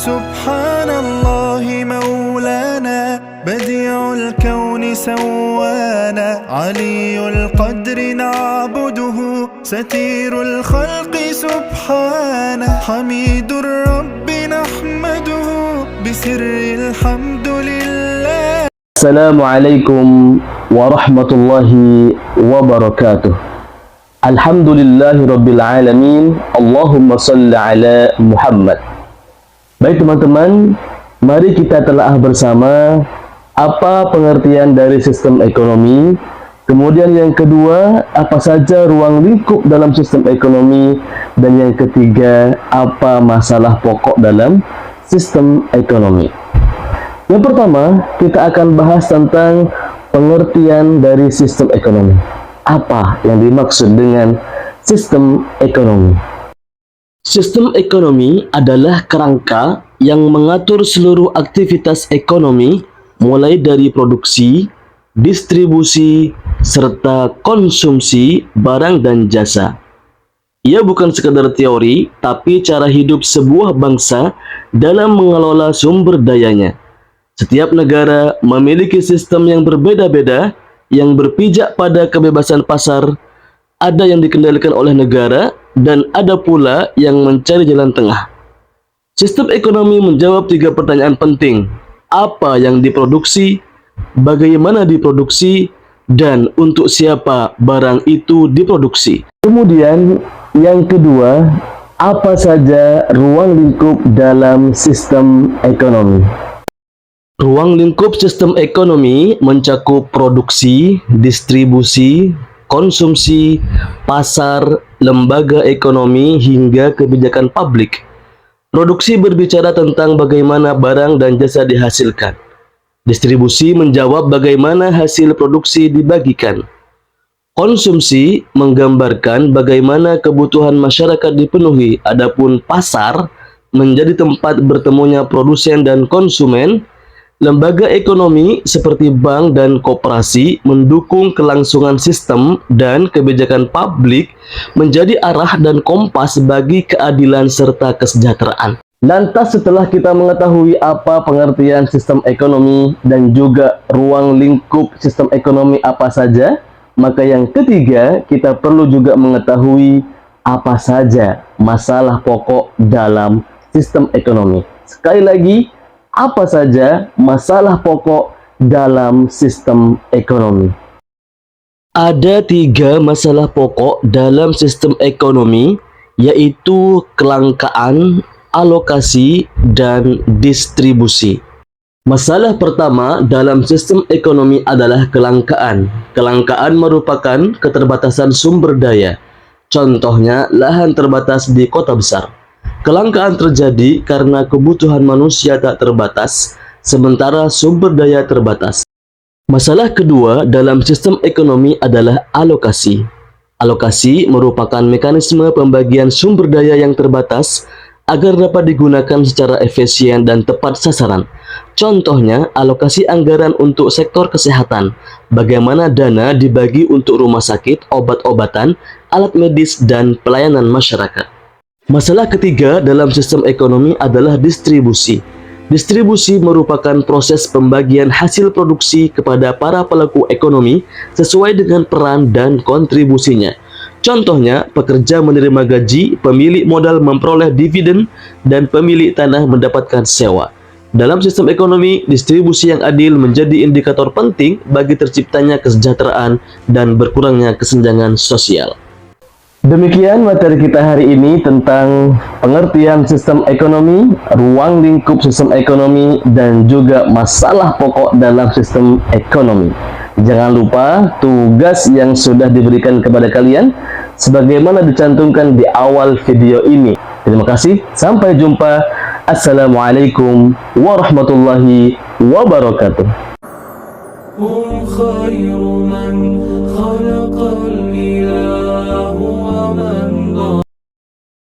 سبحان الله مولانا بديع الكون سوانا علي القدر نعبده ستير الخلق سبحانه حميد الرب نحمده بسر الحمد لله. Assalamualaikum warahmatullahi wabarakatuh. Alhamdulillahi rabbil alamin. Allahumma salli ala Muhammad. Baik teman-teman, mari kita telah bersama apa pengertian dari sistem ekonomi. Kemudian yang kedua, apa saja ruang lingkup dalam sistem ekonomi. Dan yang ketiga, apa masalah pokok dalam sistem ekonomi. Yang pertama, kita akan bahas tentang pengertian dari sistem ekonomi. Apa yang dimaksud dengan sistem ekonomi? Sistem ekonomi adalah kerangka yang mengatur seluruh aktivitas ekonomi, mulai dari produksi, distribusi, serta konsumsi barang dan jasa. Ia bukan sekadar teori, tapi cara hidup sebuah bangsa dalam mengelola sumber dayanya. Setiap negara memiliki sistem yang berbeda-beda yang berpijak pada kebebasan pasar. Ada yang dikendalikan oleh negara dan ada pula yang mencari jalan tengah. Sistem ekonomi menjawab 3 pertanyaan penting. Apa yang diproduksi, bagaimana diproduksi, dan untuk siapa barang itu diproduksi. Kemudian yang kedua, apa saja ruang lingkup dalam sistem ekonomi. Ruang lingkup sistem ekonomi mencakup produksi, distribusi, konsumsi, pasar, lembaga ekonomi, hingga kebijakan publik. Produksi berbicara tentang bagaimana barang dan jasa dihasilkan. Distribusi menjawab bagaimana hasil produksi dibagikan. Konsumsi menggambarkan bagaimana kebutuhan masyarakat dipenuhi. Adapun pasar menjadi tempat bertemunya produsen dan konsumen. Lembaga ekonomi seperti bank dan koperasi mendukung kelangsungan sistem, dan kebijakan publik menjadi arah dan kompas bagi keadilan serta kesejahteraan. Lantas setelah kita mengetahui apa pengertian sistem ekonomi dan juga ruang lingkup sistem ekonomi apa saja, maka yang ketiga kita perlu juga mengetahui apa saja masalah pokok dalam sistem ekonomi. Sekali lagi, apa saja masalah pokok dalam sistem ekonomi? Ada 3 masalah pokok dalam sistem ekonomi, yaitu kelangkaan, alokasi, dan distribusi. Masalah pertama dalam sistem ekonomi adalah kelangkaan. Kelangkaan merupakan keterbatasan sumber daya. Contohnya, lahan terbatas di kota besar. Kelangkaan terjadi karena kebutuhan manusia tak terbatas, sementara sumber daya terbatas. Masalah kedua dalam sistem ekonomi adalah alokasi. Alokasi merupakan mekanisme pembagian sumber daya yang terbatas agar dapat digunakan secara efisien dan tepat sasaran. Contohnya, alokasi anggaran untuk sektor kesehatan. Bagaimana dana dibagi untuk rumah sakit, obat-obatan, alat medis, dan pelayanan masyarakat. Masalah ketiga dalam sistem ekonomi adalah distribusi. Distribusi merupakan proses pembagian hasil produksi kepada para pelaku ekonomi sesuai dengan peran dan kontribusinya. Contohnya, pekerja menerima gaji, pemilik modal memperoleh dividen, dan pemilik tanah mendapatkan sewa. Dalam sistem ekonomi, distribusi yang adil menjadi indikator penting bagi terciptanya kesejahteraan dan berkurangnya kesenjangan sosial. Demikian materi kita hari ini tentang pengertian sistem ekonomi, ruang lingkup sistem ekonomi, dan juga masalah pokok dalam sistem ekonomi. Jangan lupa tugas yang sudah diberikan kepada kalian sebagaimana dicantumkan di awal video ini. Terima kasih, sampai jumpa. Assalamualaikum warahmatullahi wabarakatuh.